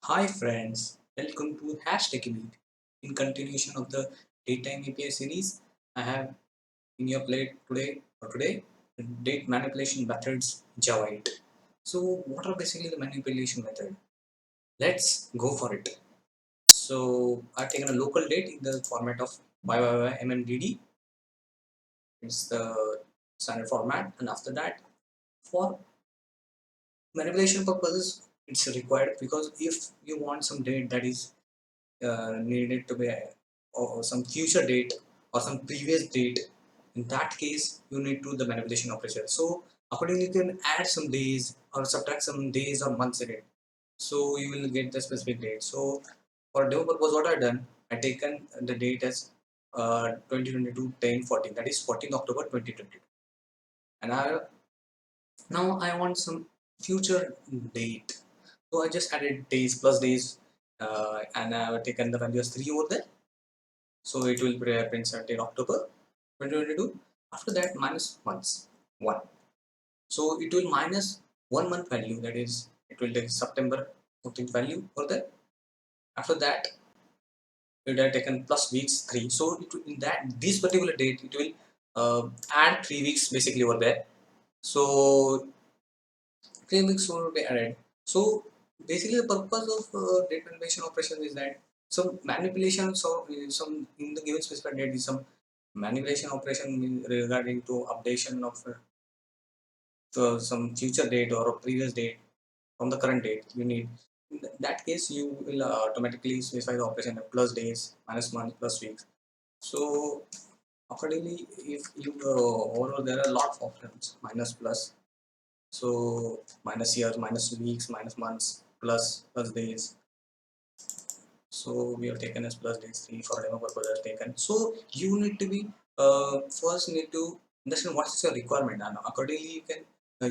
Hi friends, welcome to #Techiebeat. In continuation of the daytime API series, I have in your plate today date manipulation methods Java 8. So what are basically the manipulation method? Let's go for it. So I've taken a local date in the format of YYYMMDD. It's the standard format, and after that, for manipulation purposes, it's required because if you want some date that is needed to be or some future date or some previous date, in that case you need to do the manipulation operation. So accordingly you can add some days or subtract some days or months in it, so you will get the specific date. So for demo purpose, what I've done, I taken the date as 2022 10/14, that is 14th October 2022, and now I want some future date. So I just added days plus days, and I've taken the value as 3 over there. So it will print 17 October 2022. After that, minus months 1. So it will minus 1 month value, that is, it will take September 14th value for that. After that, it will taken plus weeks 3. So in that this particular date, it will add 3 weeks basically over there. So 3 weeks will be added. So basically, the purpose of date manipulation operation is that some manipulation, so some in the given specified date is some manipulation operation regarding to updation of some future date or a previous date from the current date. You need, in that case you will automatically specify the operation of plus days, minus months, plus weeks. So accordingly, if you overall there are a lot of options, minus plus. So minus years, minus weeks, minus months, plus days. So we have taken as plus days 3 for demo purpose taken. So you need to be first need to understand what is your requirement, and accordingly you can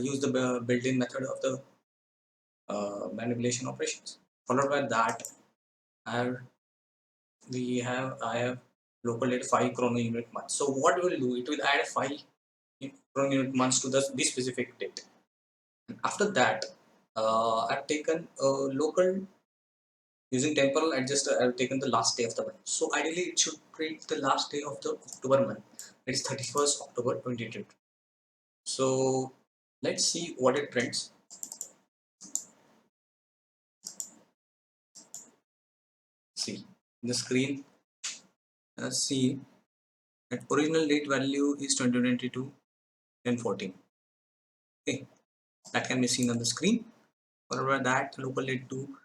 use the built-in method of the manipulation operations. Followed by that, I have I have local date 5 chrono unit months. So what it will do, it will add 5 chrono unit months to this specific date. After that, I've taken a local using temporal adjuster. I've taken the last day of the month. So ideally, it should print the last day of the October month. It is 31st October 2022. So let's see what it prints. See the screen. See that original date value is 2022 and 14. Okay, that can be seen on the screen. However, that local date 2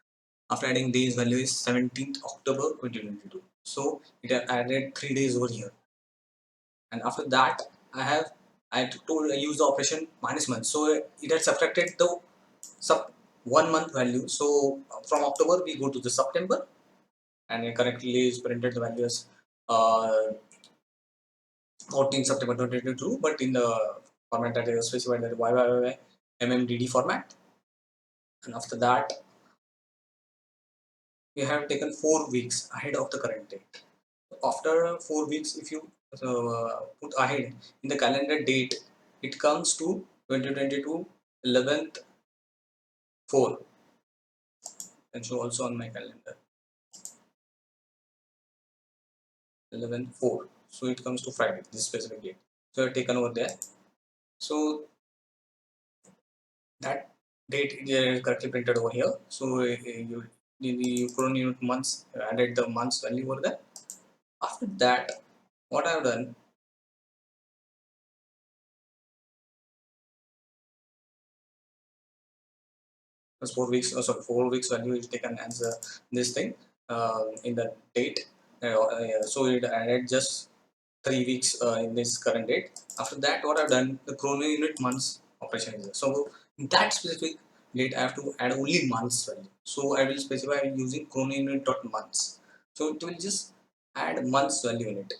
after adding days value is 17th October 2022. So it added 3 days over here, and after that I told I use the operation minus month. So it had subtracted the sub 1 month value. So from October we go to the September, and it correctly is printed the values 14 September 2022, but in the format that is specified as YYY MMDD format. And after that, we have taken 4 weeks ahead of the current date. After 4 weeks, if you put ahead in the calendar date, it comes to 2022 11th 4, and show also on my calendar 11th 4. So it comes to Friday, this specific date. So I've taken over there. So that date is correctly printed over here. So you chrono unit months, added the months value over there. After that, what I've done was 4 weeks. Sorry, 4 weeks value is taken as this thing in the date. So it added just 3 weeks in this current date. After that, what I've done, the chrono unit months operation is there. So in that specific date, I have to add only months value. So I will specify using chrono unit dot months. So it will just add months value in it.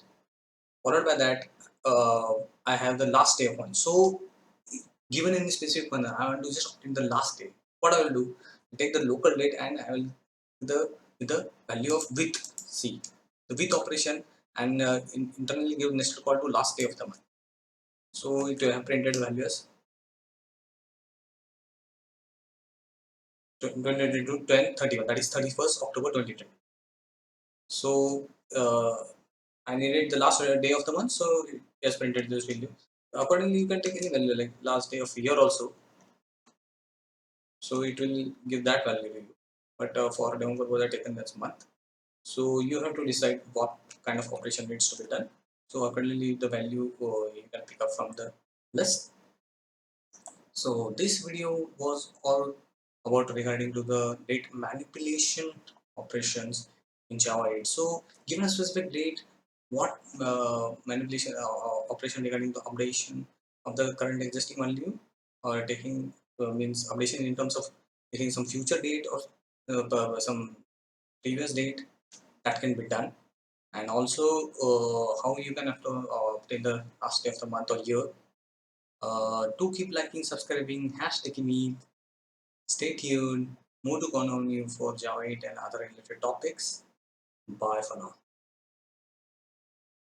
Followed by that, I have the last day of one. So given any specific one, I want to just obtain the last day. What I will do, take the local date and I will the value of with C, the with operation, and internally give nested call to last day of the month. So it will have printed values 2022 10/31, that is 31st October 2020. So I needed the last day of the month, so it has printed this value. Accordingly, you can take any value like last day of year also, so it will give that value to you. But for November was taken that's month, so you have to decide what kind of operation needs to be done. So accordingly, the value you can pick up from the list. So this video was all about regarding to the date manipulation operations in Java 8. So given a specific date, what manipulation operation regarding the updation of the current existing value, or taking means updation in terms of taking some future date or some previous date, that can be done. And also how you can have to obtain the last day of the month or year. Do keep liking, subscribing, hashtag me. Stay tuned. More to come on you for Java 8 and other related topics. Bye for now.